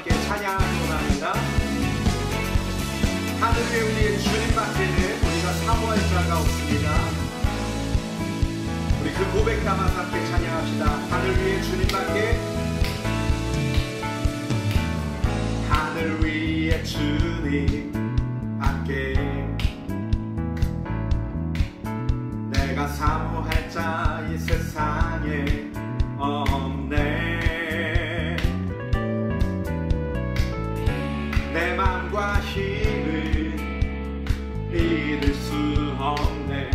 함께 찬양하기 원합니다. 하늘 위에 우리 주님밖에는 우리가 사모할 자가 없습니다. 우리 그 고백 담아서 함께 찬양합시다. 하늘 위에 주님밖에, 하늘 위에 주님밖에 내가 사모할 자 이 세상에 없네. 내 맘과 힘을 믿을 수 없네.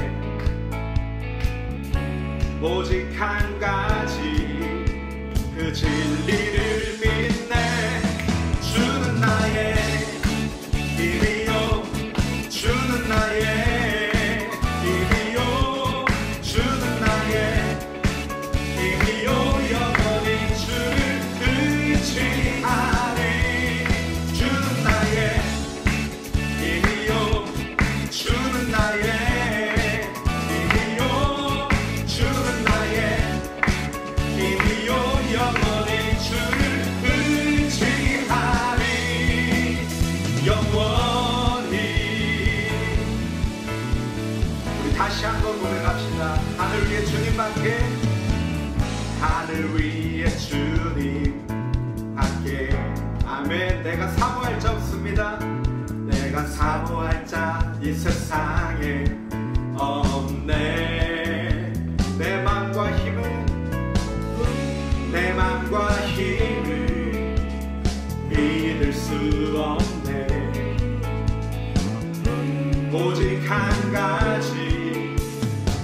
오직 한 가지 그 진리를 믿네. 주는 나의 힘이요, 주는 나의 힘이요, 주는 나의 힘이요, 영원히 주를 의지하리. 주는 나의 힘이요, 주는 나의 힘이요, 주는 나의 힘이요, 영원히 주를 의지하리. 영원히. 우리 다시 한번 고백합시다. 하늘 위에 주님밖에, 하늘 위에 주님밖에. 아멘. 내가 사모할 자 없습니다. 내가 사모할 자 이 세상에 없네. 내 맘과 힘을, 내 맘과 힘을 믿을 수 없네. 오직 한 가지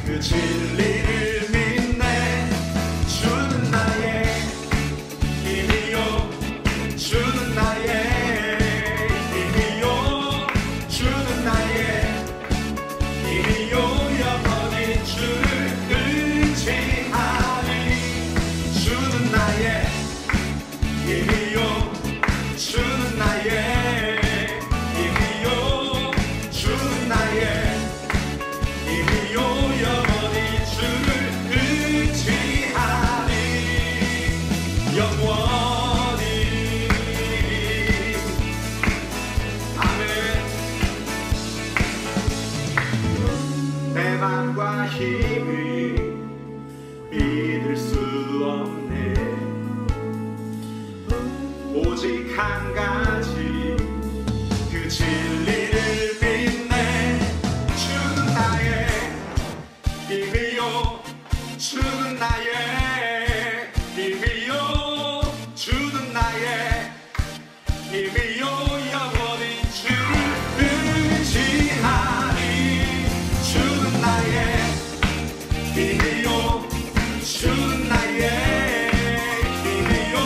그 진리를 믿네. 주는 나의 힘이요, 주는 나의 힘이요, 주는 나의 힘이요, 영원히 주를 의지하리. 주는 나의 힘이요, 주는 나의 힘이요, 주는 나의 힘이요, 영원히 주를 의지하리. 영원히. 아멘. 내 맘과 힘을 믿을 수 없네. 오직 한 가지 그 진리를 믿네. 주는 나의 힘이요, 주는 나의 힘이요, 주는 나의 힘이요, 영원히 주를 의지하리. 주는 나의 힘이요, 주는 나의 힘이요,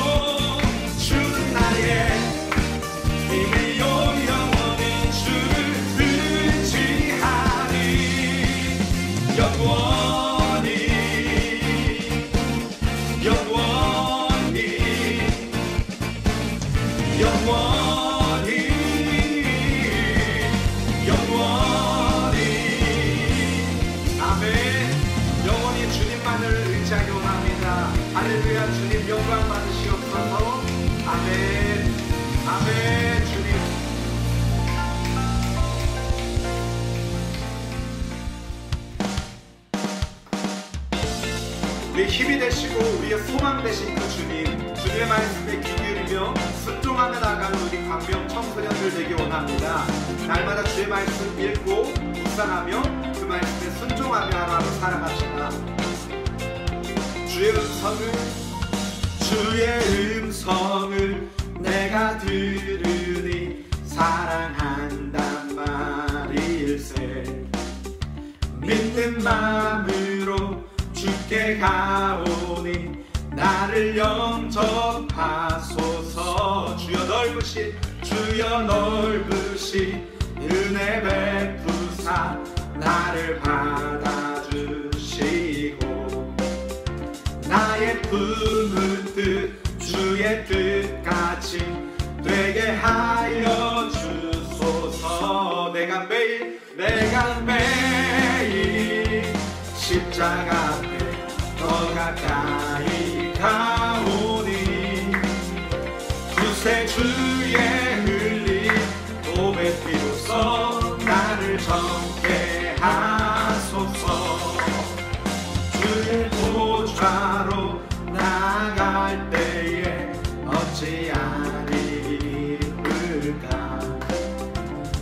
주는 나의 힘이요, 영원히 주를 의지하리. 영원히. 영원히. 영원히. 영원히. 아멘. 영원히 주님만을 의지하기 원합니다. 할렐루야. 주님 영광 받으시옵소서. 아멘. 아멘. 주님. 우리 힘이 되시고 우리의 소망 되신 그 주님, 주님의 말씀에 귀 기울이며 순종하며 나가는 우리 광명 청소년들 되기 원합니다. 날마다 주의 말씀 읽고 묵상하며 그 말씀에 순종하며 하루하루 살아갑시다. 주의 음성을 내가 들으니 사랑한단 말일세. 믿는 마음으로 주께 가오니 나를 영접하소서. 주여 넓으신 은혜 베푸사 나를 받아주시고 나의 품은 뜻 주의 뜻같이 되게 하여 주소서. 내가 매일 십자가 앞에 더 가까이 가오니 구세주 어찌 아니을까.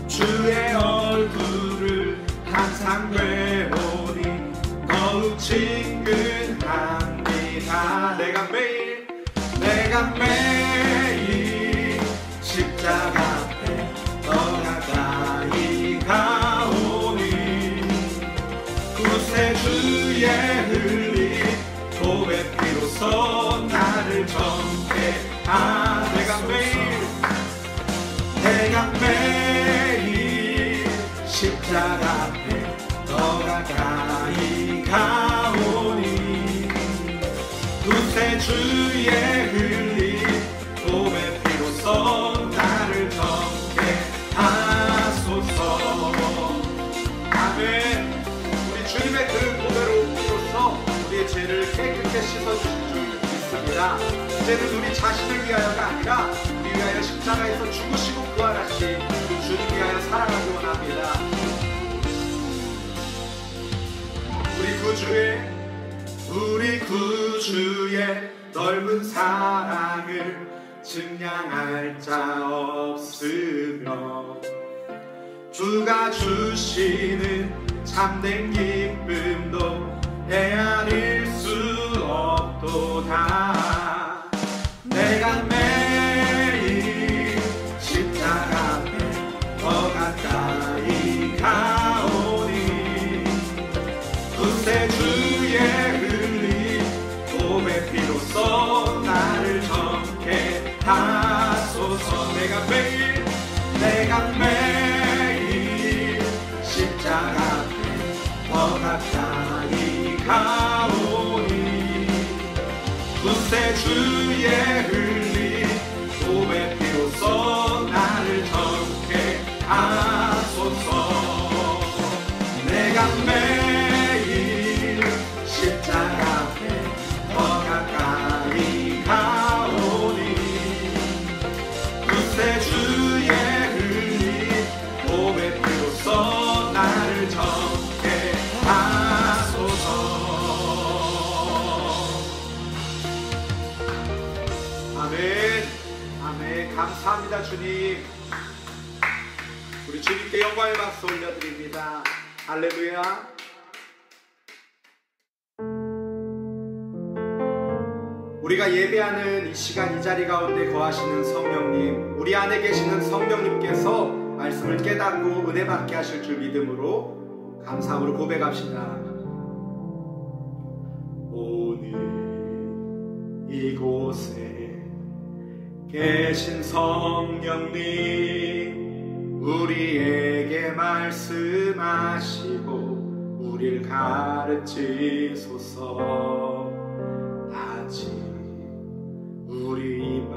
주의 얼굴을 항상 뵈보니 더욱 친근합니다. 내가 매일 십자가 앞에 더 가까이 가오니 구세주의 흘린 보배 피로써 나를 정케하. 내가 매일 십자가 앞에 더 가까이 가오니 구세주의 흘린 보배 피로써 나를 정케하소서. 아멘. 우리 주님의 그 보배로서 우리의 죄를 깨끗게 씻어주실 줄 믿습니다. 이제는 우리 자신을 위하여가 아니라 우리 위하여 십자가에서 죽으시고 부활하신 그 주님 위하여 살아가기 원합니다. 우리 구주의 넓은 사랑을 증량할 자 없으며 주가 주시는 참된 기쁨도 헤아릴 수 없도다. 내가 매일 십자가 앞에 더 가까이 가오니 구세주의 흘린 보배 피로써 나를 정케하소서. 내가 매일 십자가 앞에 더 가까이 가오니 구세주의 흘린 보배 피로써 나를 정케하소서. 내가 매일 십자가 앞에 더 가까이 가오니 구세주의 흘린 보배 피로써 나를 정케하소서. 아멘. 아멘. 감사합니다 주님. 우리 주님께 영광의 박수 올려드립니다. 할렐루야. 우리가 예배하는 이 시간 이 자리 가운데 거하시는 성령님, 우리 안에 계시는 성령님께서 말씀을 깨닫고 은혜 받게 하실 줄 믿음으로 감사함으로 고백합시다. 오늘 이곳에 계신 성령님, 우리에게 말씀하시고 우릴 가르치소서. 아직 우리 맘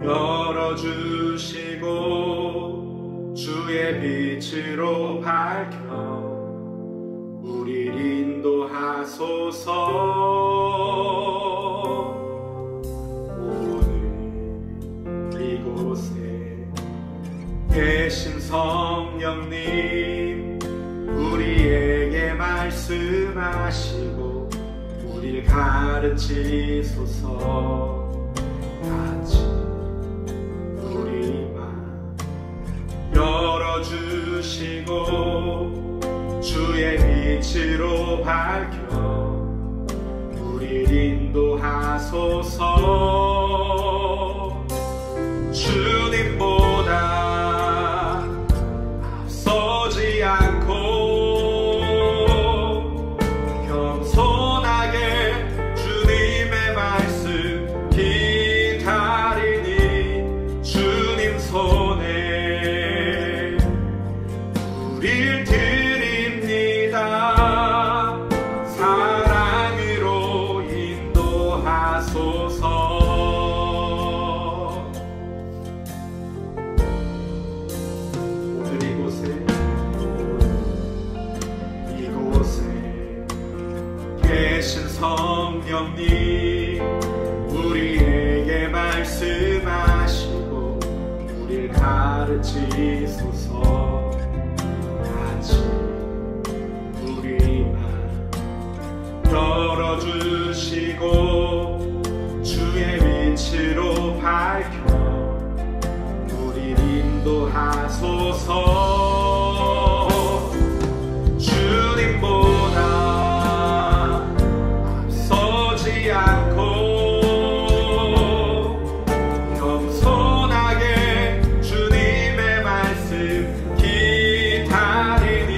열어주시고 주의 빛으로 밝혀 우릴 인도하소서. 오늘 이곳에 계신 성령님, 우리에게 말씀하시고 우릴 가르치소서. 아직 우리 맘 열어주시고 주의 빛으로 밝혀 우릴 인도하소서. 주님보다 앞서지 않고 겸손하게 주님의 말씀 기다리니 주님 손에 우릴 드립니다. 사랑으로 인도하소서. 계신 성령님, 우리에게 말씀하시고 우릴 가르치소서. 아직 우리 맘 열어주시고 주의 빛으로 인도하소서. 주님보다 앞서지 않고 겸손하게 주님의 말씀 기다리니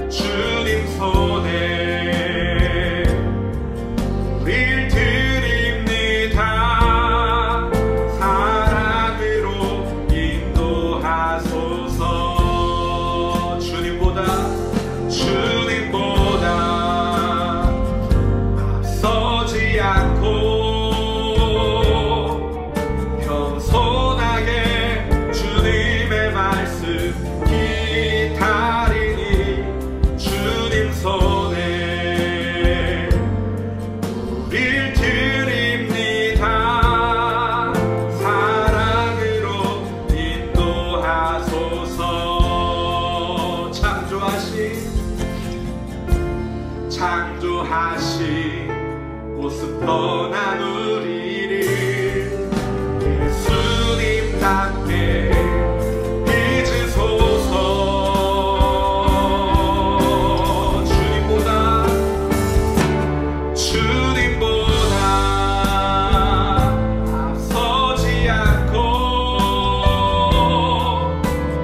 주님 손에 우릴 드립니다. 사랑으로 인도하소서. 주님보다 앞서지 않고 겸손하게 주님의 말씀 기다리니 주님 손에 우릴 드립니다. 사랑으로 인도하소서. 창조하신 모습 떠난 우리를 예수님답게 빚으소서. 주님보다 앞서지 않고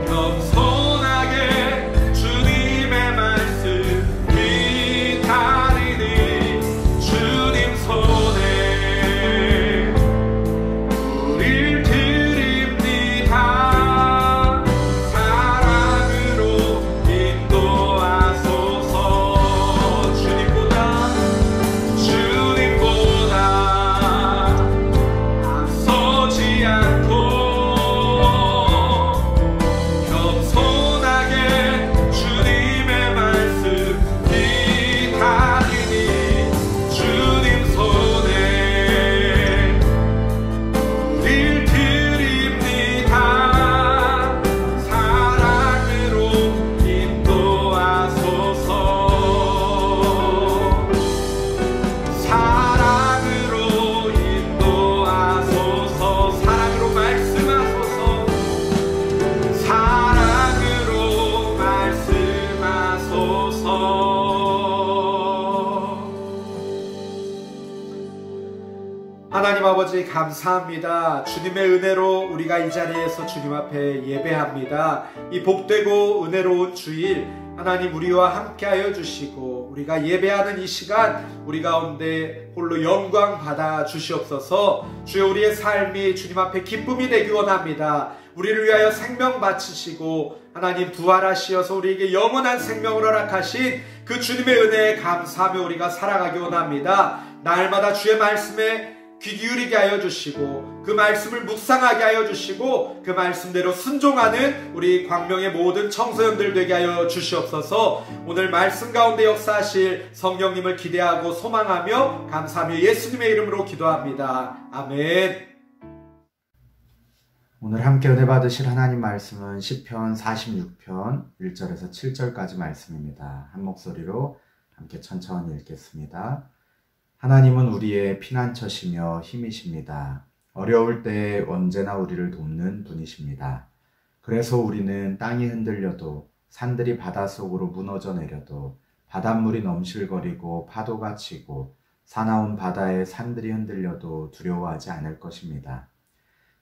겸손하게 주님의 말씀 기다리니 주님 손에 우릴 드립니다. 사랑으로 인도하소서. 주님보다 앞서지 않고 겸손하게 주님의 말씀 기다리니 주님 손에 우릴 드립니다. 사랑으로 인도하소서. 사랑으로 인도하소서. 사랑으로 말씀하소서. 사랑으로 말씀하소서. 하나님 아버지 감사합니다. 주님의 은혜로 우리가 이 자리에서 주님 앞에 예배합니다. 이 복되고 은혜로운 주일 하나님 우리와 함께하여 주시고 우리가 예배하는 이 시간 우리 가운데 홀로 영광 받아 주시옵소서. 주여 우리의 삶이 주님 앞에 기쁨이 되기 원합니다. 우리를 위하여 생명 바치시고 하나님 부활하시어서 우리에게 영원한 생명을 허락하신 그 주님의 은혜에 감사하며 우리가 살아가기 원합니다. 날마다 주의 말씀에 귀 기울이게 하여 주시고 그 말씀을 묵상하게 하여 주시고 그 말씀대로 순종하는 우리 광명의 모든 청소년들 되게 하여 주시옵소서. 오늘 말씀 가운데 역사하실 성령님을 기대하고 소망하며 감사하며 예수님의 이름으로 기도합니다. 아멘. 오늘 함께 은혜 받으실 하나님 말씀은 시편 46편 1절에서 7절까지 말씀입니다. 한 목소리로 함께 천천히 읽겠습니다. 하나님은 우리의 피난처시며 힘이십니다. 어려울 때 언제나 우리를 돕는 분이십니다. 그래서 우리는 땅이 흔들려도 산들이 바닷속으로 무너져 내려도 바닷물이 넘실거리고 파도가 치고 사나운 바다에 산들이 흔들려도 두려워하지 않을 것입니다.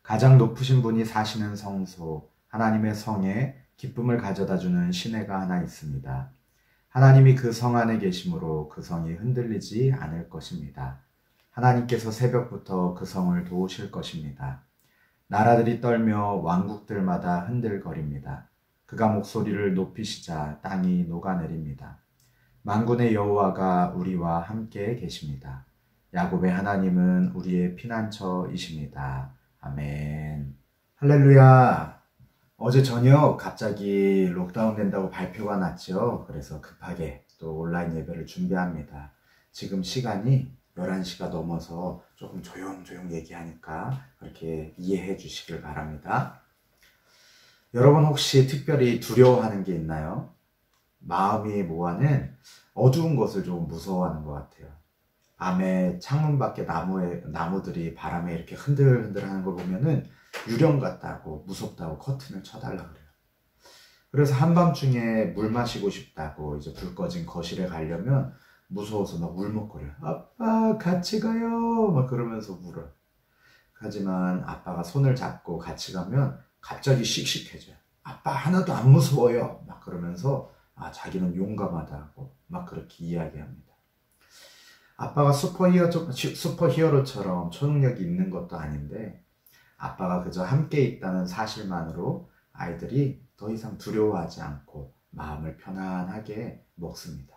가장 높으신 분이 사시는 성소, 하나님의 성에 기쁨을 가져다주는 시내가 하나 있습니다. 하나님이 그 성 안에 계심으로 그 성이 흔들리지 않을 것입니다. 하나님께서 새벽부터 그 성을 도우실 것입니다. 나라들이 떨며 왕국들마다 흔들거립니다. 그가 목소리를 높이시자 땅이 녹아내립니다. 만군의 여호와가 우리와 함께 계십니다. 야곱의 하나님은 우리의 피난처이십니다. 아멘. 할렐루야. 어제 저녁 갑자기 록다운 된다고 발표가 났죠. 그래서 급하게 또 온라인 예배를 준비합니다. 지금 시간이 11시가 넘어서 조금 조용조용 얘기하니까 그렇게 이해해 주시길 바랍니다. 여러분 혹시 특별히 두려워하는 게 있나요? 마음이 뭐하는 어두운 것을 좀 무서워하는 것 같아요. 밤에 창문 밖에 나무들이 바람에 이렇게 흔들흔들 하는 걸 보면은 유령 같다고 무섭다고 커튼을 쳐달라 그래요. 그래서 한밤중에 물 마시고 싶다고 이제 불 꺼진 거실에 가려면 무서워서 막 울먹거려요. 아빠 같이 가요 막 그러면서 울어요. 하지만 아빠가 손을 잡고 같이 가면 갑자기 씩씩해져요. 아빠 하나도 안 무서워요 막 그러면서 자기는 용감하다고 막 그렇게 이야기합니다. 아빠가 슈퍼히어로처럼 초능력이 있는 것도 아닌데 아빠가 그저 함께 있다는 사실만으로 아이들이 더 이상 두려워하지 않고 마음을 편안하게 먹습니다.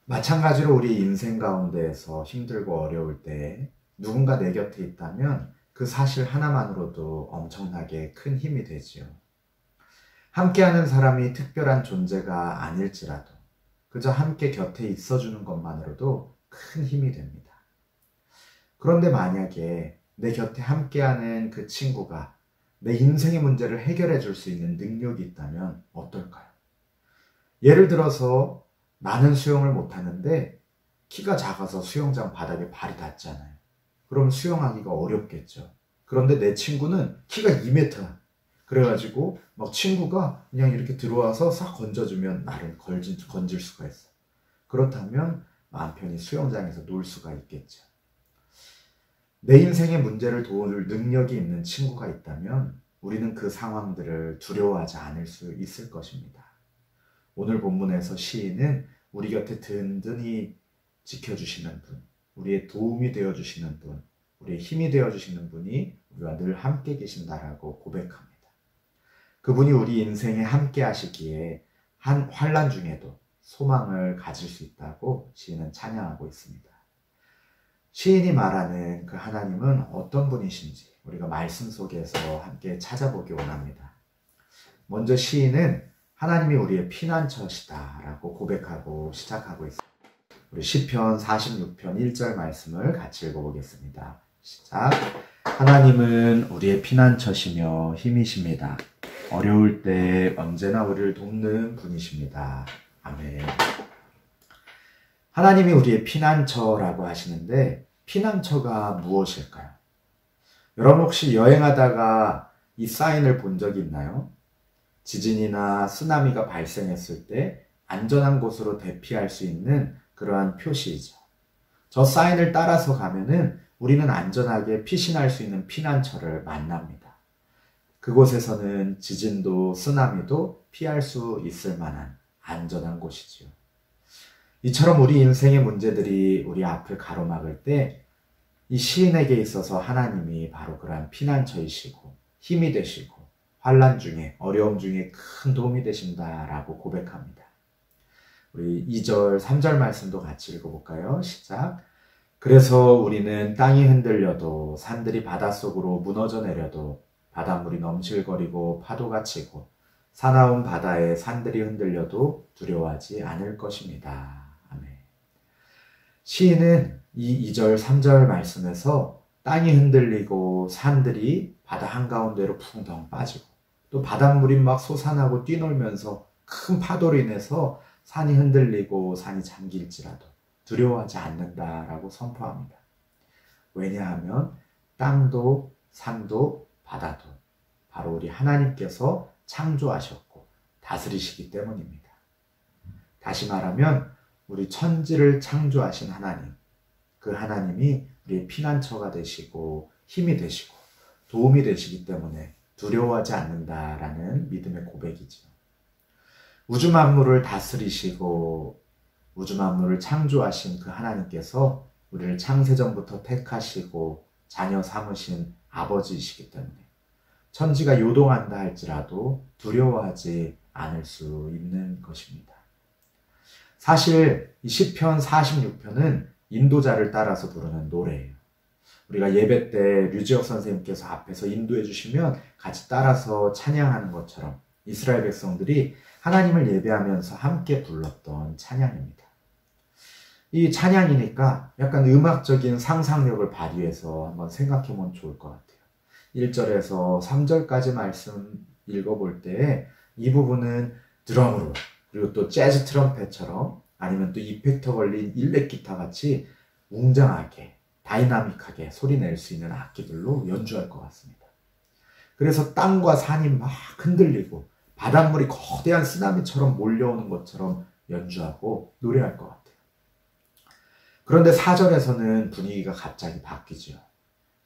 마찬가지로 우리 인생 가운데에서 힘들고 어려울 때 누군가 내 곁에 있다면 그 사실 하나만으로도 엄청나게 큰 힘이 되지요. 함께하는 사람이 특별한 존재가 아닐지라도 그저 함께 곁에 있어주는 것만으로도 큰 힘이 됩니다. 그런데 만약에 내 곁에 함께하는 그 친구가 내 인생의 문제를 해결해 줄 수 있는 능력이 있다면 어떨까요? 예를 들어서 나는 수영을 못하는데 키가 작아서 수영장 바닥에 발이 닿잖아요. 그럼 수영하기가 어렵겠죠. 그런데 내 친구는 키가 2m. 그래가지고 막 친구가 그냥 이렇게 들어와서 싹 건져주면 나를 건질 수가 있어. 그렇다면 마음 편히 수영장에서 놀 수가 있겠죠. 내 인생의 문제를 도울 능력이 있는 친구가 있다면 우리는 그 상황들을 두려워하지 않을 수 있을 것입니다. 오늘 본문에서 시인은 우리 곁에 든든히 지켜주시는 분, 우리의 도움이 되어주시는 분, 우리의 힘이 되어주시는 분이 우리와 늘 함께 계신다라고 고백합니다. 그분이 우리 인생에 함께 하시기에 한 환난 중에도 소망을 가질 수 있다고 시인은 찬양하고 있습니다. 시인이 말하는 그 하나님은 어떤 분이신지 우리가 말씀 속에서 함께 찾아보기 원합니다. 먼저 시인은 하나님이 우리의 피난처시다 라고 고백하고 시작하고 있습니다. 우리 시편 46편 1절 말씀을 같이 읽어보겠습니다. 시작. 하나님은 우리의 피난처시며 힘이십니다. 어려울 때 언제나 우리를 돕는 분이십니다. 아멘. 하나님이 우리의 피난처라고 하시는데 피난처가 무엇일까요? 여러분 혹시 여행하다가 이 사인을 본 적이 있나요? 지진이나 쓰나미가 발생했을 때 안전한 곳으로 대피할 수 있는 그러한 표시이죠. 저 사인을 따라서 가면은 우리는 안전하게 피신할 수 있는 피난처를 만납니다. 그곳에서는 지진도 쓰나미도 피할 수 있을 만한 안전한 곳이지요. 이처럼 우리 인생의 문제들이 우리 앞을 가로막을 때 이 시인에게 있어서 하나님이 바로 그러한 피난처이시고 힘이 되시고 환난 중에 어려움 중에 큰 도움이 되신다라고 고백합니다. 우리 2절 3절 말씀도 같이 읽어볼까요? 시작. 그래서 우리는 땅이 흔들려도 산들이 바닷속으로 무너져 내려도 바닷물이 넘실거리고 파도가 치고 사나운 바다에 산들이 흔들려도 두려워하지 않을 것입니다. 아멘. 시인은 이 2절 3절 말씀에서 땅이 흔들리고 산들이 바다 한가운데로 붕덩 빠지고 또 바닷물이 막 솟아나고 뛰놀면서 큰 파도로 인해서 산이 흔들리고 산이 잠길지라도 두려워하지 않는다라고 선포합니다. 왜냐하면 땅도 산도 바다도 바로 우리 하나님께서 창조하셨고 다스리시기 때문입니다. 다시 말하면 우리 천지를 창조하신 하나님, 그 하나님이 우리의 피난처가 되시고 힘이 되시고 도움이 되시기 때문에 두려워하지 않는다라는 믿음의 고백이죠. 우주 만물을 다스리시고 우주 만물을 창조하신 그 하나님께서 우리를 창세전부터 택하시고 자녀 삼으신 아버지이시기 때문에 천지가 요동한다 할지라도 두려워하지 않을 수 있는 것입니다. 사실 이 시편 46편은 인도자를 따라서 부르는 노래예요. 우리가 예배 때 류지혁 선생님께서 앞에서 인도해 주시면 같이 따라서 찬양하는 것처럼 이스라엘 백성들이 하나님을 예배하면서 함께 불렀던 찬양입니다. 이 찬양이니까 약간 음악적인 상상력을 발휘해서 한번 생각해 보면 좋을 것 같아요. 1절에서 3절까지 말씀 읽어볼 때 이 부분은 드럼으로 그리고 또 재즈 트럼펫처럼 아니면 또 이펙터 걸린 일렉 기타 같이 웅장하게 다이나믹하게 소리낼 수 있는 악기들로 연주할 것 같습니다. 그래서 땅과 산이 막 흔들리고 바닷물이 거대한 쓰나미처럼 몰려오는 것처럼 연주하고 노래할 것 같아요. 그런데 4절에서는 분위기가 갑자기 바뀌죠.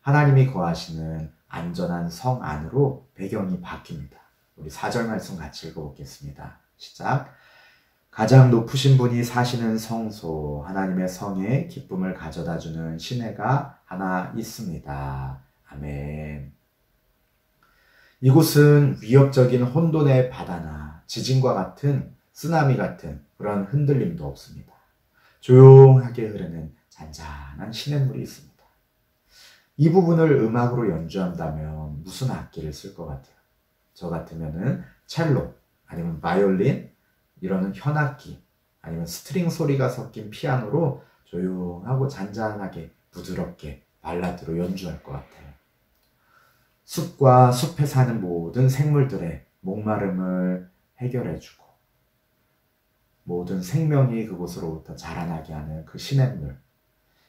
하나님이 거하시는 안전한 성 안으로 배경이 바뀝니다. 우리 4절 말씀 같이 읽어보겠습니다. 시작. 가장 높으신 분이 사시는 성소, 하나님의 성에 기쁨을 가져다주는 시내가 하나 있습니다. 아멘. 이곳은 위협적인 혼돈의 바다나 지진과 같은 쓰나미 같은 그런 흔들림도 없습니다. 조용하게 흐르는 잔잔한 시냇물이 있습니다. 이 부분을 음악으로 연주한다면 무슨 악기를 쓸 것 같아요? 저 같으면은 첼로, 아니면 바이올린, 이러는 현악기, 아니면 스트링 소리가 섞인 피아노로 조용하고 잔잔하게 부드럽게 발라드로 연주할 것 같아요. 숲과 숲에 사는 모든 생물들의 목마름을 해결해주고 모든 생명이 그곳으로부터 자라나게 하는 그 시냇물,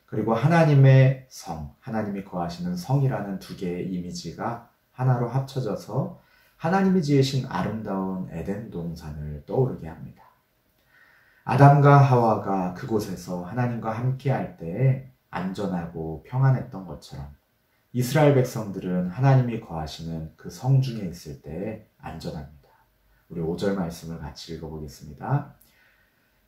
그리고 하나님의 성, 하나님이 거하시는 성이라는 두 개의 이미지가 하나로 합쳐져서 하나님이 지으신 아름다운 에덴 동산을 떠오르게 합니다. 아담과 하와가 그곳에서 하나님과 함께할 때에 안전하고 평안했던 것처럼 이스라엘 백성들은 하나님이 거하시는 그 성 중에 있을 때에 안전합니다. 우리 5절 말씀을 같이 읽어보겠습니다.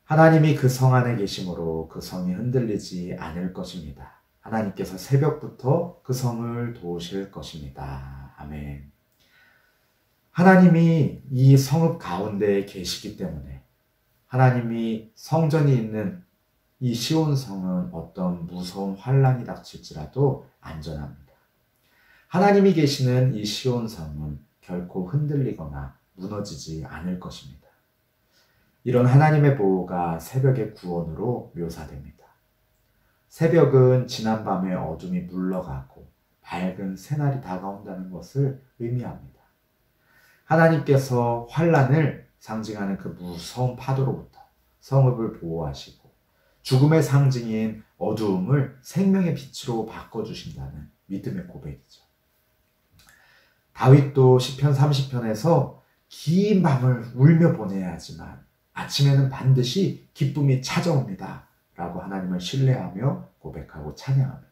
하나님이 그 성 안에 계심으로 그 성이 흔들리지 않을 것입니다. 하나님께서 새벽부터 그 성을 도우실 것입니다. 아멘. 하나님이 이 성읍 가운데에 계시기 때문에 하나님이 성전이 있는 이 시온성은 어떤 무서운 환란이 닥칠지라도 안전합니다. 하나님이 계시는 이 시온성은 결코 흔들리거나 무너지지 않을 것입니다. 이런 하나님의 보호가 새벽의 구원으로 묘사됩니다. 새벽은 지난밤의 어둠이 물러가고 밝은 새날이 다가온다는 것을 의미합니다. 하나님께서 환란을 상징하는 그 무서운 파도로부터 성읍을 보호하시고 죽음의 상징인 어두움을 생명의 빛으로 바꿔주신다는 믿음의 고백이죠. 다윗도 시편 30편에서 긴 밤을 울며 보내야 하지만 아침에는 반드시 기쁨이 찾아옵니다 라고 하나님을 신뢰하며 고백하고 찬양합니다.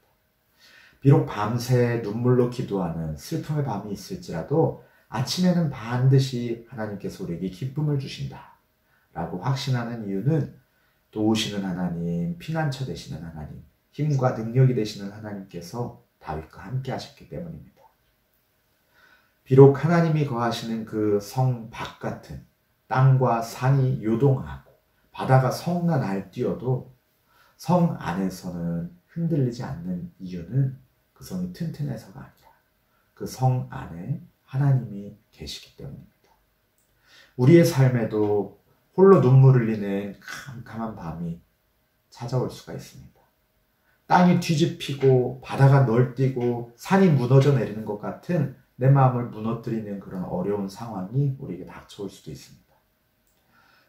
비록 밤새 눈물로 기도하는 슬픔의 밤이 있을지라도 아침에는 반드시 하나님께서 우리에게 기쁨을 주신다 라고 확신하는 이유는 도우시는 하나님, 피난처 되시는 하나님, 힘과 능력이 되시는 하나님께서 다윗과 함께 하셨기 때문입니다. 비록 하나님이 거하시는 그 성 바깥은 땅과 산이 요동하고 바다가 성난 알뛰어도 성 안에서는 흔들리지 않는 이유는 그 성이 튼튼해서가 아니라 그 성 안에 하나님이 계시기 때문입니다. 우리의 삶에도 홀로 눈물을 흘리는 캄캄한 밤이 찾아올 수가 있습니다. 땅이 뒤집히고 바다가 널뛰고 산이 무너져 내리는 것 같은 내 마음을 무너뜨리는 그런 어려운 상황이 우리에게 닥쳐올 수도 있습니다.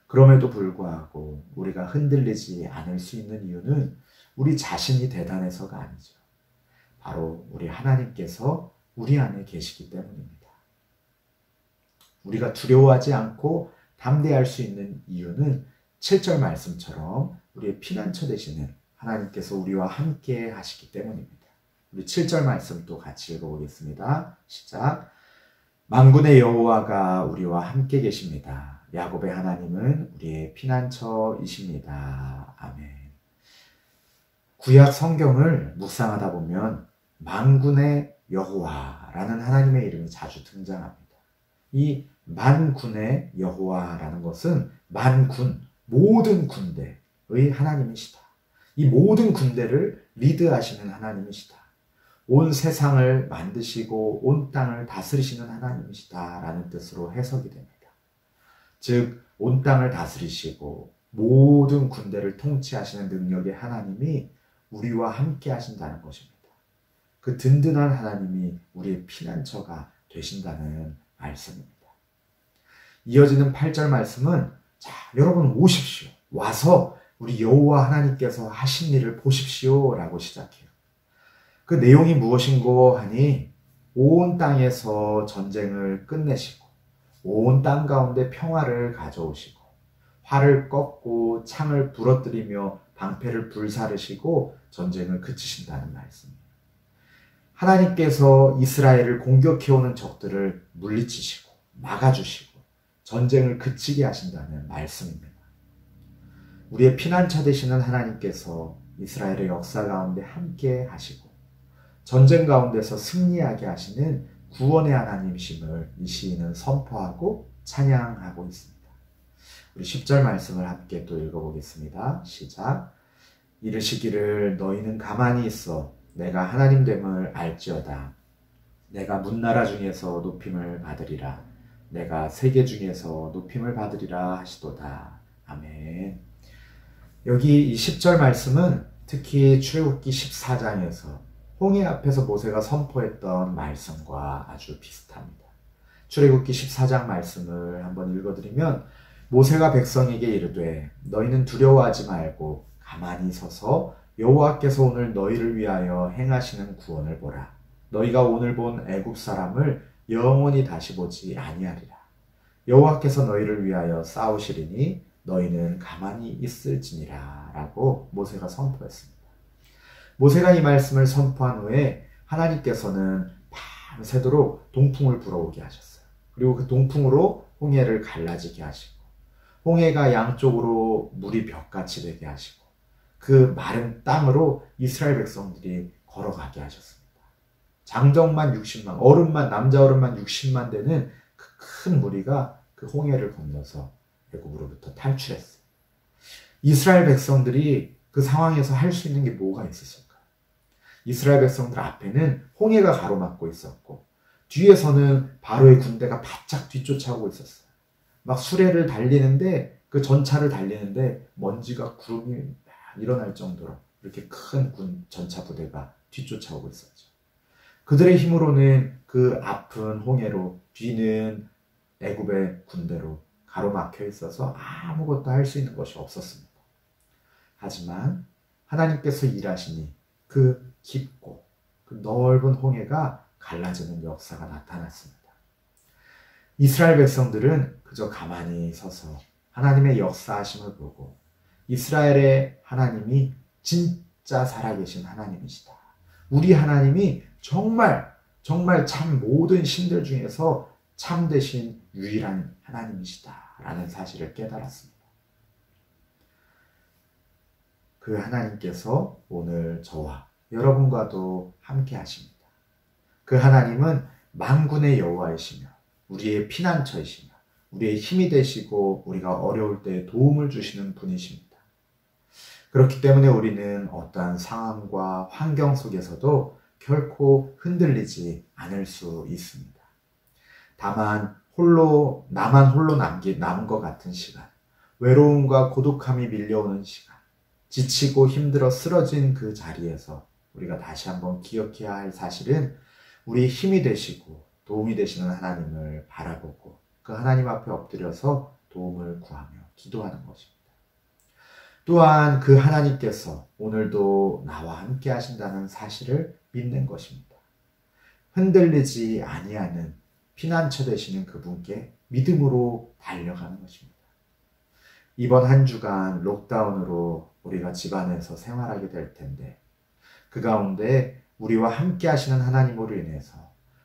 그럼에도 불구하고 우리가 흔들리지 않을 수 있는 이유는 우리 자신이 대단해서가 아니죠. 바로 우리 하나님께서 우리 안에 계시기 때문입니다. 우리가 두려워하지 않고 담대할 수 있는 이유는 7절 말씀처럼 우리의 피난처 되시는 하나님께서 우리와 함께 하시기 때문입니다. 우리 7절 말씀 또 같이 읽어보겠습니다. 시작. 만군의 여호와가 우리와 함께 계십니다. 야곱의 하나님은 우리의 피난처이십니다. 아멘. 구약 성경을 묵상하다 보면 만군의 여호와라는 하나님의 이름이 자주 등장합니다. 이 만군의 여호와라는 것은 만군, 모든 군대의 하나님이시다. 이 모든 군대를 리드하시는 하나님이시다. 온 세상을 만드시고 온 땅을 다스리시는 하나님이시다 라는 뜻으로 해석이 됩니다. 즉, 온 땅을 다스리시고 모든 군대를 통치하시는 능력의 하나님이 우리와 함께 하신다는 것입니다. 그 든든한 하나님이 우리의 피난처가 되신다는 말씀입니다. 이어지는 8절 말씀은 자, 여러분 오십시오. 와서 우리 여호와 하나님께서 하신 일을 보십시오 라고 시작해요. 그 내용이 무엇인고 하니 온 땅에서 전쟁을 끝내시고 온 땅 가운데 평화를 가져오시고 활을 꺾고 창을 부러뜨리며 방패를 불사르시고 전쟁을 그치신다는 말씀입니다. 하나님께서 이스라엘을 공격해오는 적들을 물리치시고 막아주시고 전쟁을 그치게 하신다는 말씀입니다. 우리의 피난처 되시는 하나님께서 이스라엘의 역사 가운데 함께 하시고 전쟁 가운데서 승리하게 하시는 구원의 하나님이심을 이 시인은 선포하고 찬양하고 있습니다. 우리 10절 말씀을 함께 또 읽어보겠습니다. 시작. 이르시기를 너희는 가만히 있어 내가 하나님 됨을 알지어다. 내가 문나라 중에서 높임을 받으리라. 내가 세계 중에서 높임을 받으리라 하시도다. 아멘. 여기 이 10절 말씀은 특히 출애굽기 14장에서 홍해 앞에서 모세가 선포했던 말씀과 아주 비슷합니다. 출애굽기 14장 말씀을 한번 읽어드리면 모세가 백성에게 이르되 너희는 두려워하지 말고 가만히 서서 여호와께서 오늘 너희를 위하여 행하시는 구원을 보라. 너희가 오늘 본 애굽 사람을 영원히 다시 보지 아니하리라. 여호와께서 너희를 위하여 싸우시리니 너희는 가만히 있을지니라 라고 모세가 선포했습니다. 모세가 이 말씀을 선포한 후에 하나님께서는 밤새도록 동풍을 불어오게 하셨어요. 그리고 그 동풍으로 홍해를 갈라지게 하시고 홍해가 양쪽으로 물이 벽같이 되게 하시고 그 마른 땅으로 이스라엘 백성들이 걸어가게 하셨습니다. 장정만 60만, 어른만, 남자 어른만 60만 되는 그 큰 무리가 그 홍해를 건너서 애굽으로부터 탈출했어요. 이스라엘 백성들이 그 상황에서 할 수 있는 게 뭐가 있었을까요? 이스라엘 백성들 앞에는 홍해가 가로막고 있었고 뒤에서는 바로의 군대가 바짝 뒤쫓아오고 있었어요. 막 수레를 달리는데 그 전차를 달리는데 먼지가 구름이 일어날 정도로 이렇게 큰 전차 부대가 뒤쫓아오고 있었죠. 그들의 힘으로는 그 아픈 홍해로 뒤는 애굽의 군대로 가로막혀 있어서 아무것도 할 수 있는 것이 없었습니다. 하지만 하나님께서 일하시니 그 깊고 그 넓은 홍해가 갈라지는 역사가 나타났습니다. 이스라엘 백성들은 그저 가만히 서서 하나님의 역사하심을 보고 이스라엘의 하나님이 진짜 살아계신 하나님이시다. 우리 하나님이 정말 참 모든 신들 중에서 참되신 유일한 하나님이시다 라는 사실을 깨달았습니다. 그 하나님께서 오늘 저와 여러분과도 함께 하십니다. 그 하나님은 만군의 여호와이시며 우리의 피난처이시며 우리의 힘이 되시고 우리가 어려울 때 도움을 주시는 분이십니다. 그렇기 때문에 우리는 어떠한 상황과 환경 속에서도 결코 흔들리지 않을 수 있습니다. 다만 나만 홀로 남은 것 같은 시간, 외로움과 고독함이 밀려오는 시간, 지치고 힘들어 쓰러진 그 자리에서 우리가 다시 한번 기억해야 할 사실은 우리의 힘이 되시고 도움이 되시는 하나님을 바라보고 그 하나님 앞에 엎드려서 도움을 구하며 기도하는 것입니다. 또한 그 하나님께서 오늘도 나와 함께 하신다는 사실을 믿는 것입니다. 흔들리지 아니하는 피난처 되시는 그분께 믿음으로 달려가는 것입니다. 이번 한 주간 록다운으로 우리가 집안에서 생활하게 될 텐데 그 가운데 우리와 함께 하시는 하나님으로 인해서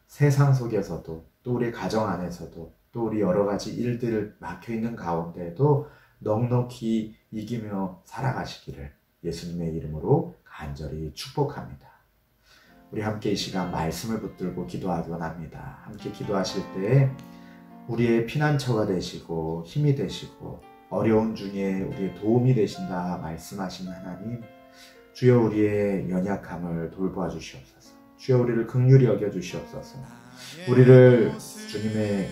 세상 속에서도 또 우리 가정 안에서도 또 우리 여러 가지 일들을 막혀있는 가운데에도 넉넉히 이기며 살아가시기를 예수님의 이름으로 간절히 축복합니다. 우리 함께 이 시간 말씀을 붙들고 기도하곤 합니다. 함께 기도하실 때 우리의 피난처가 되시고 힘이 되시고 어려운 중에 우리의 도움이 되신다 말씀하신 하나님, 주여 우리의 연약함을 돌보아 주시옵소서. 주여 우리를 긍휼히 여겨 주시옵소서. 우리를 주님의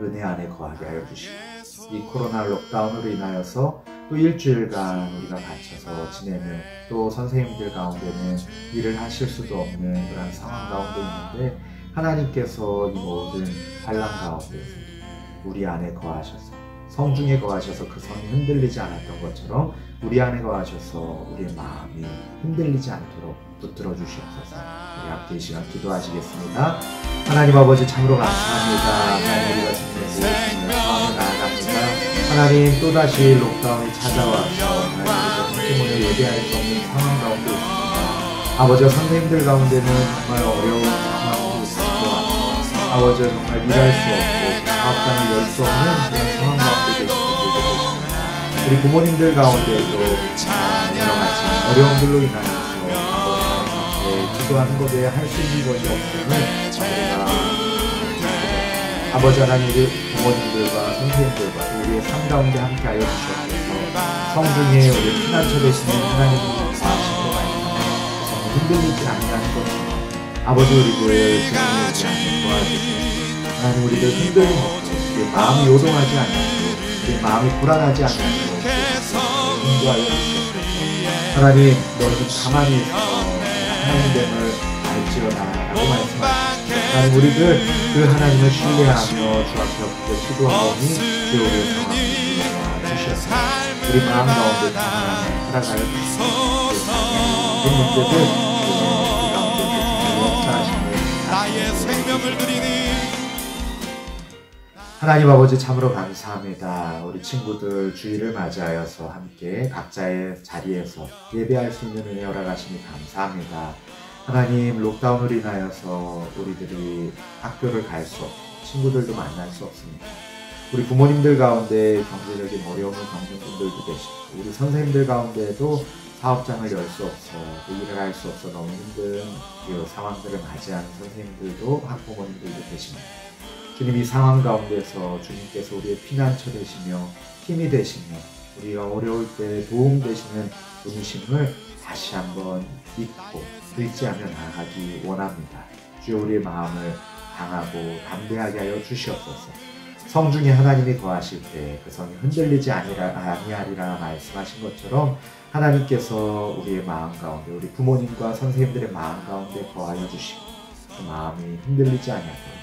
은혜 안에 거하게 하여 주시옵소서. 이 코로나 록다운으로 인하여서 또 일주일간 우리가 갇혀서 지내며 또 선생님들 가운데는 일을 하실 수도 없는 그런 상황 가운데 있는데 하나님께서 이 모든 환난 가운데서 우리 안에 거하셔서 성중에 거하셔서 그 성이 흔들리지 않았던 것처럼 우리 안에 거하셔서 우리의 마음이 흔들리지 않도록 붙들어 주시옵소서. 우리 함께 이 시간 기도하시겠습니다. 하나님 아버지 참으로 감사합니다. 하나님 우리가 주님의 마음을 나아갑니다. 하나님 또다시 록다운이 찾아와서 하나님 우리가 모여 예배할 수 없는 상황 가운데 있습니다. 아버지와 선생님들 가운데는 정말 어려운 상황이 있습니다. 아버지와 정말 일할 수 없고 사업장을 열 수 없는 그런 상황 가운데 계신 분들도 계십니다. 우리 부모님들 가운데도 여러 가지 어려움들로 인하여서 아버지 기도하는 것에 할 수 있는 것이 없음을 저희가 아버지 하나님 우리 부모님들과 선생님들과 우리의 삶 가운데 함께하여 주셔서 성중에 우리 피난처 되시는 하나님의 사하심으로 말미암아 흔들리지 아니하는 것처럼 아버지 우리들 증인하지 않게 도와주시고 하나님 우리들 흔들림 없고 우리 마음이 요동하지 않고 우리 마음이 불안하지 않고 인도하여 주시옵소서. 하나님 너희는 가만히 있어 하나님됨을 알지어다 라고 말씀하셨습니다. 하나님 우리들 그 하나님을 신뢰하며 주 앞에 엎드려 기도하오니 주 우리의 상황을 주셨습니다. 우리 마음 가운데 평안함을 허락하여 주시옵소서. 그 문제들 그 가운데 역사하시니 나의 생명을 드리니 하나님 아버지 참으로 감사합니다. 우리 친구들 주일을 맞이하여서 함께 각자의 자리에서 예배할 수 있는 은혜 허락하시니 감사합니다. 하나님 록다운으로 인하여서 우리들이 학교를 갈 수 없고 친구들도 만날 수 없습니다. 우리 부모님들 가운데 경제적인 어려움을 겪는 분들도 계시고 우리 선생님들 가운데도 사업장을 열 수 없어 일을 할 수 없어 너무 힘든 그 상황들을 맞이하는 선생님들도 학부모님들도 계십니다. 주님 이 상황 가운데서 주님께서 우리의 피난처 되시며 힘이 되시며 우리가 어려울 때 도움 되시는 분이심을 다시 한번 믿고 의지하며 나아가기 원합니다. 주여 우리의 마음을 강하고 담대하게 하여 주시옵소서. 성중에 하나님이 거하실 때 그 성이 흔들리지 아니하리라 말씀하신 것처럼 하나님께서 우리의 마음 가운데 우리 부모님과 선생님들의 마음 가운데 거하여 주시고 그 마음이 흔들리지 아니하도록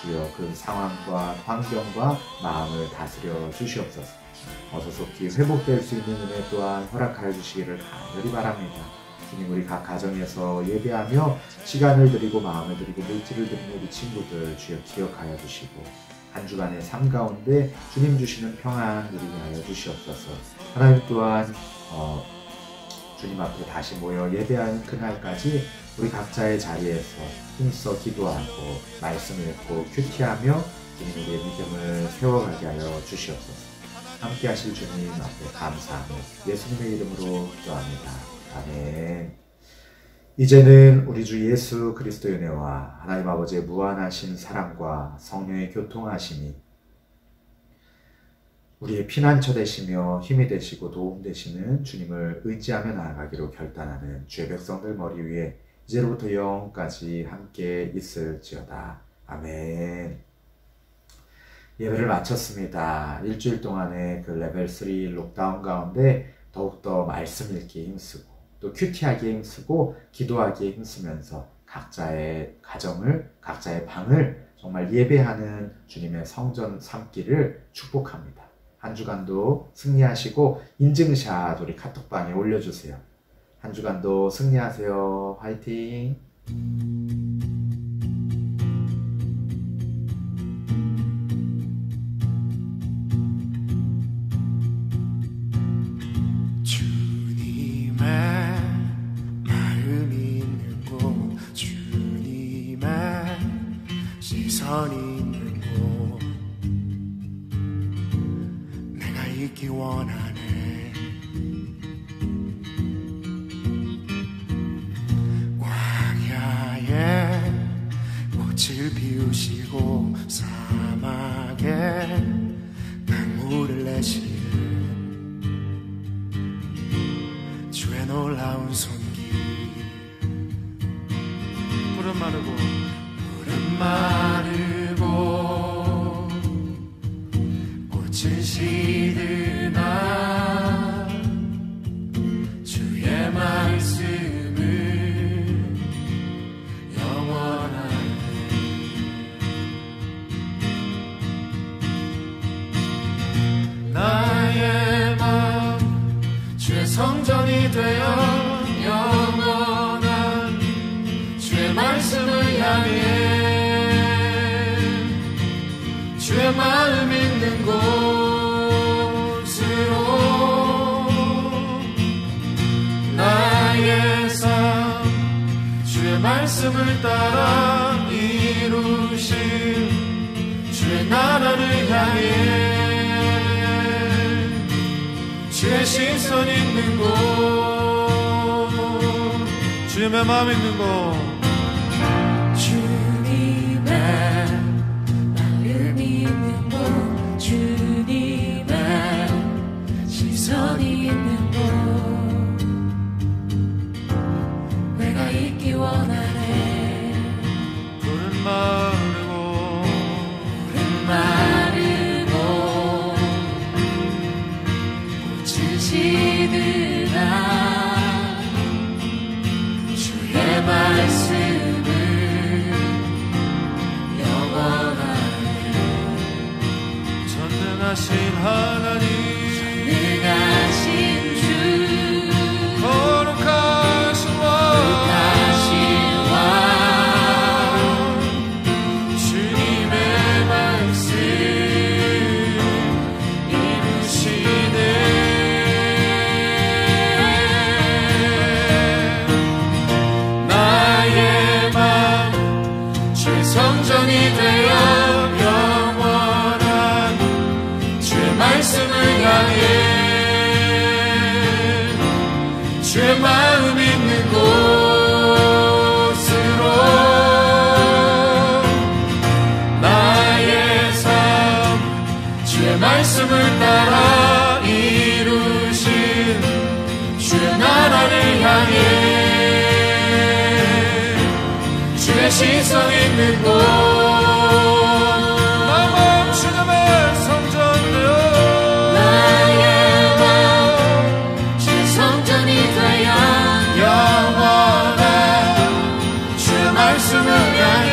주여 그 상황과 환경과 마음을 다스려 주시옵소서. 어서 속히 회복될 수 있는 은혜 또한 허락하여 주시기를 간절히 바랍니다. 주님 우리 각 가정에서 예배하며 시간을 드리고 마음을 드리고 물질을 드리는 우리 친구들 주여 기억하여 주시고 한 주간의 삶 가운데 주님 주시는 평안 누리게 하여 주시옵소서. 하나님 또한 주님 앞에 다시 모여 예배하는 그날까지 우리 각자의 자리에서 힘써 기도하고 말씀 읽고 큐티하며 주님 우리의 믿음을 세워가게 하여 주시옵소서. 함께 하실 주님 앞에 감사하며 예수님의 이름으로 기도합니다. 아멘. 이제는 우리 주 예수 그리스도의 은혜와 하나님 아버지의 무한하신 사랑과 성령의 교통하심이 우리의 피난처 되시며 힘이 되시고 도움 되시는 주님을 의지하며 나아가기로 결단하는 주의 백성들 머리 위에 이제로부터 영원까지 함께 있을지어다. 아멘. 예배를 마쳤습니다. 일주일 동안의 그 레벨 3 록다운 가운데 더욱더 말씀 읽기에 힘쓰고 또 큐티하기에 힘쓰고 기도하기에 힘쓰면서 각자의 가정을 각자의 방을 정말 예배하는 주님의 성전 삼기를 축복합니다. 한 주간도 승리하시고 인증샷 우리 카톡방에 올려주세요. 한 주간도 승리하세요. 화이팅! 시선이 있는 곳 내가 있기 원하네. 광야에 꽃을 피우시고 사막에 강물을 내시는 주의 놀라운 손길. 푸른 마르고 마르고 꽃은 시드나 주의 말씀은 영원하네. 나의 마음 주의 성전이 되어 영원한 주의 말씀 말씀을 향해 주의 마음 있는 곳으로 나의 삶 주의 말씀을 따라 이루신 주의 나라를 향해 주의 시선 있는 곳 주의 마음 있는 곳 주님의 마음이 있는 곳 주님의 시선이 있는 곳 내가 있기 원하네 푸른 마르고 마르고 꽃을 지느라 주의 말씀을 영원하네 전능하신 하나님 능하신 주 거룩하신 왕 주님의 말씀 이루시네 나의 맘 주의 성전이 되어 영원한 주의 말씀을 향해 주의 마음 있는 곳으로 나의 삶 주의 말씀을 따라 이루신 주의 나라를 향해 주의 시선 있는 곳 나 멈추자며 성전 되어 나의 맘 주의 성전이 되어 영원한 주의 말씀을 향해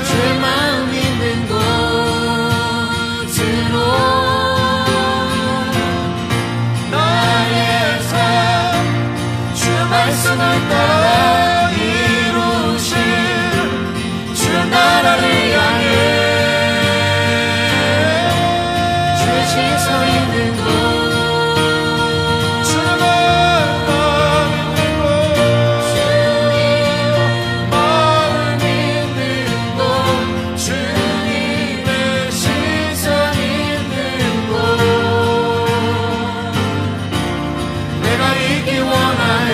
주의 마음 있는 곳으로 나의 삶 주의 말씀을 따라 이루신 주의 나라를 향해 주의 시선 있는 곳 주의 마음 있는 곳 마음 있는 곳 주님의 시선 있는 곳 내가 있기 원하네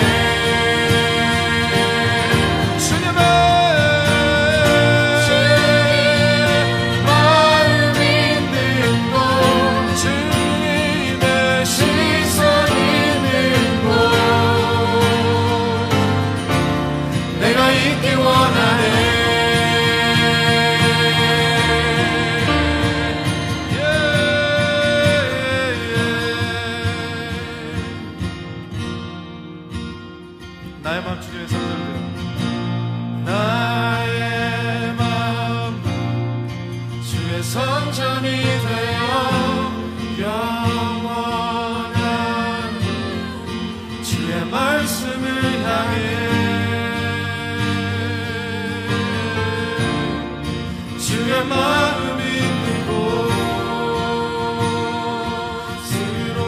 주님의 마음 있는 곳 주님의 시선 있는 곳 내가 있기 원하네 나의 마음 주님의 성전되어 나의 마음 주의 성전이 되어 영원한 주의 말씀을 향해 주의 마음 있는 곳으로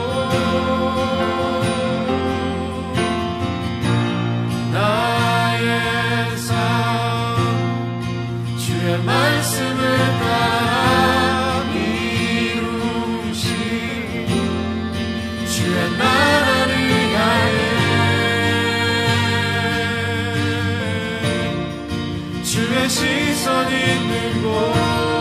나의 삶 주의 말씀을 따라 이루신 주의 나라를 향해 주의 시선 있는 곳